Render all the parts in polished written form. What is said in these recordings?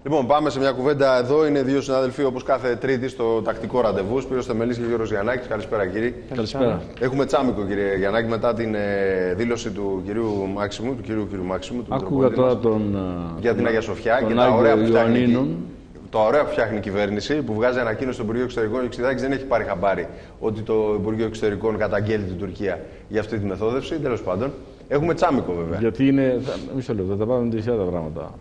Λοιπόν, πάμε σε μια κουβέντα. Εδώ είναι δύο συνάδελφοι, όπως κάθε Τρίτη, στο τακτικό ραντεβού. Σπύρος Θεμελής και Γιώργος Γιαννάκης. Καλησπέρα, κύριε. Καλησπέρα. Έχουμε τσάμικο, κύριε Γιαννάκη, μετά την δήλωση του κυρίου Μάξιμου, του κυρίου Μάξιμου. Άκουγα τώρα τον. Για την Αγία Σοφιά και τα ωραία που φτιάχνει. Το ωραίο που φτιάχνει η κυβέρνηση, που βγάζει ανακοίνωση στο Υπουργείο Εξωτερικών. Ο Ξηδάκης δεν έχει πάρει χαμπάρι ότι το Υπουργείο Εξωτερικών καταγγέλει την Τουρκία για αυτή τη μεθόδευση. Τέλος πάντων, έχουμε τσάμικο βέβαια. Γιατί είναι. Μισό λεπτό, θα πάμε με τα πράγματα.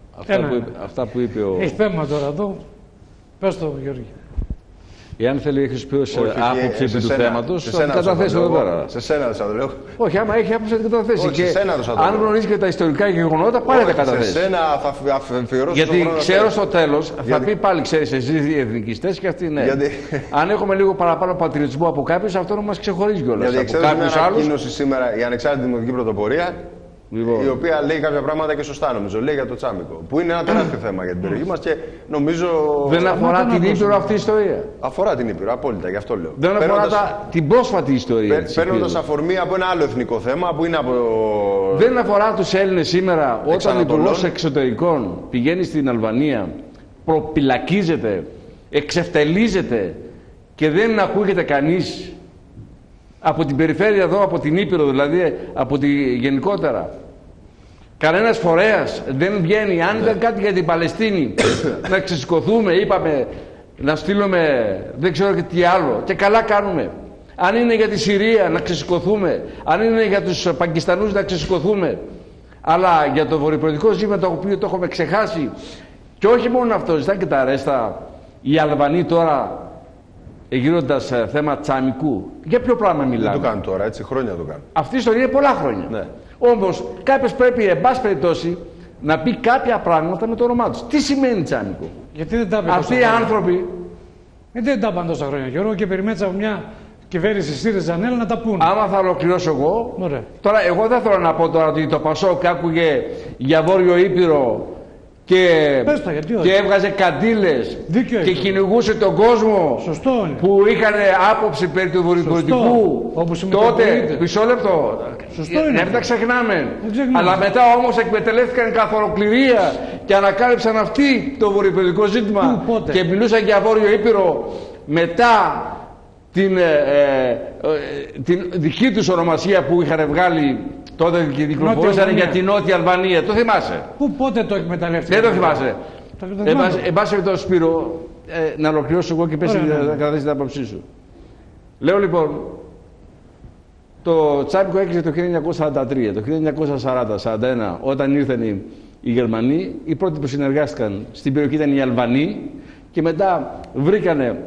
Αυτά που είπε ο. Έχει θέμα τώρα εδώ. Πες το, Γιώργη. Εάν θέλει, έχει πει άποψη επί του θέματος, θα την καταθέσει εδώ πέρα. Σε σένα δεν θα το λέω. Όχι, άμα έχει άποψη, θα την καταθέσει. Όχι, αν γνωρίζει και τα ιστορικά γεγονότα, πάλι θα καταθέσει. Σε σένα θα αφιερώσω. Γιατί ξέρω στο τέλος, θα πει πάλι, ξέρεις, εσείς οι εθνικιστές και αυτοί ναι. Αν έχουμε λίγο παραπάνω πατριωτισμό από κάποιους, αυτό να μας ξεχωρίζει κιόλας. Γιατί ξέρω μια ανακοίνωση σήμερα η Ανεξάρτητη Δημοτική Πρωτοπορία. Λοιπόν. Η οποία λέει κάποια πράγματα και σωστά, νομίζω. Λέει για το τσάμικο. Που είναι ένα τεράστιο θέμα για την περιοχή μας και νομίζω. Δεν αφορά την Ήπειρο αυτή η ιστορία. Αφορά την Ήπειρο, απόλυτα, γι' αυτό λέω. Δεν αφορά την πρόσφατη ιστορία. Παίρνοντας αφορμή από ένα άλλο εθνικό θέμα που είναι από. Δεν αφορά τους Έλληνες σήμερα, όταν ο Υπουργός Εξωτερικών πηγαίνει στην Αλβανία, προπυλακίζεται, εξευτελίζεται και δεν ακούγεται κανείς. Από την περιφέρεια εδώ, από την Ήπειρο δηλαδή, από τη γενικότερα. Κανένας φορέας δεν βγαίνει. Αν ήταν κάτι για την Παλαιστίνη, να ξεσηκωθούμε, είπαμε, να στείλουμε δεν ξέρω και τι άλλο. Και καλά κάνουμε. Αν είναι για τη Συρία, να ξεσηκωθούμε. Αν είναι για τους Πακιστανούς, να ξεσηκωθούμε. Αλλά για το βορειοπροεδρικό ζήτημα, το οποίο το έχουμε ξεχάσει. Και όχι μόνο αυτό, ζητά και τα αρέστα. Οι Αλβανοί τώρα. Γύροντας θέμα τσαμικού. Για ποιο πράγμα μιλάμε. Δεν το κάνουν τώρα, έτσι, χρόνια το κάνουν. Αυτή η ιστορία είναι πολλά χρόνια. Ναι. Όμως κάποιος πρέπει, εν πάση περιπτώσει, να πει κάποια πράγματα με το όνομά τους. Τι σημαίνει τσάμικο. Γιατί δεν τα πει. Αυτοί οι άνθρωποι. Δεν τα πάνε τόσα χρόνια, Γιώργο, και περιμένεις από μια κυβέρνηση ΣΥΡΙΖΑ ΑΝΕΛ να τα πούνε. Άμα θα ολοκληρώσω εγώ. Ωραία. Τώρα, εγώ δεν θέλω να πω τώρα ότι το ΠΑΣΟΚ άκουγε για Βόρειο Ήπειρο. Και έβγαζε καντήλες και κυνηγούσε τον κόσμο που είχαν άποψη περί του βορειοπροεδρικού. Τότε, μισό λεπτό, δεν τα ξεχνάμε. Αλλά μετά όμως εκμεταλλεύτηκαν καθ' ολοκληρία και ανακάλυψαν αυτοί το βορειοπροεδρικό ζήτημα και μιλούσαν για Βόρειο Ήπειρο μετά την δική τους ονομασία που είχαν βγάλει. Τότε και κυκλοφορούσαν για την Νότια Αλβανία. Το θυμάσαι. Πότε το εκμεταλλεύτηκε. Δεν το θυμάσαι. Εν πάση με τον Σπύρο, να ολοκληρώσω εγώ και πες να καταθέσεις την άποψή σου. Λέω λοιπόν, το τσάμικο έκλεισε το 1943. Το 1940-41, όταν ήρθαν οι Γερμανοί, οι πρώτοι που συνεργάστηκαν στην περιοχή ήταν οι Αλβανοί και μετά βρήκανε,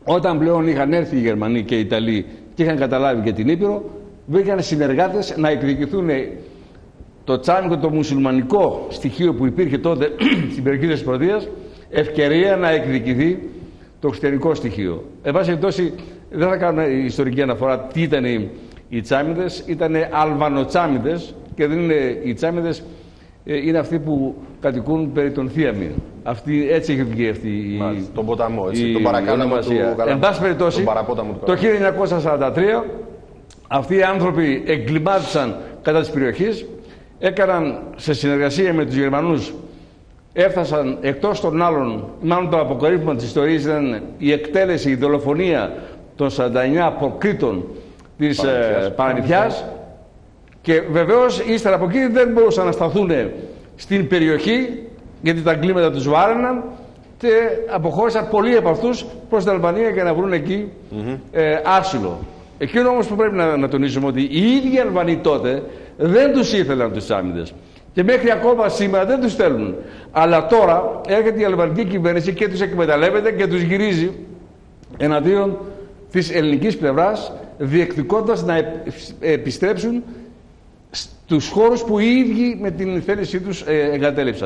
όταν πλέον είχαν έρθει οι Γερμανοί και οι Ιταλοί και είχαν καταλάβει και την Ήπειρο, βρήκαν συνεργάτες να εκδικηθούν το τσάμικο, το μουσουλμανικό στοιχείο που υπήρχε τότε στην περιοχή της Πρωτείας, ευκαιρία να εκδικηθεί το χριστιανικό στοιχείο. Εν πάση περιπτώσει, δεν θα κάνω ιστορική αναφορά τι ήταν οι τσάμιδες, ήταν αλβανοτσάμιδες και δεν είναι οι τσάμιδες, είναι αυτοί που κατοικούν περί των Θίαμι. Έτσι έχει βγει αυτή τον ποταμό, έτσι, τον παρακάλαμο του. Εν πάση περιπτώσει, το 1943 αυτοί οι άνθρωποι εγκλημάτισαν κατά της περιοχής, έκαναν σε συνεργασία με τους Γερμανούς, έφτασαν εκτός των άλλων, μάλλον το αποκορύφωμα της ιστορίας ήταν η εκτέλεση, η δολοφονία των 49 αποκρίτων της Παραμυθιάς και βεβαίως ύστερα από εκεί δεν μπορούσαν να σταθούν στην περιοχή γιατί τα εγκλήματα τους βάραιναν και αποχώρησαν πολλοί από αυτούς προς την Αλβανία για να βρουν εκεί άσυλο. Εκείνο όμως που πρέπει να τονίσουμε ότι οι ίδιοι Αλβανοί τότε δεν τους ήθελαν τους τσάμιδες και μέχρι ακόμα σήμερα δεν τους στέλνουν. Αλλά τώρα έρχεται η αλβανική κυβέρνηση και τους εκμεταλλεύεται και τους γυρίζει εναντίον της ελληνικής πλευράς, διεκδικώντας να επιστρέψουν στους χώρους που οι ίδιοι με την θέλησή τους εγκατέλειψαν.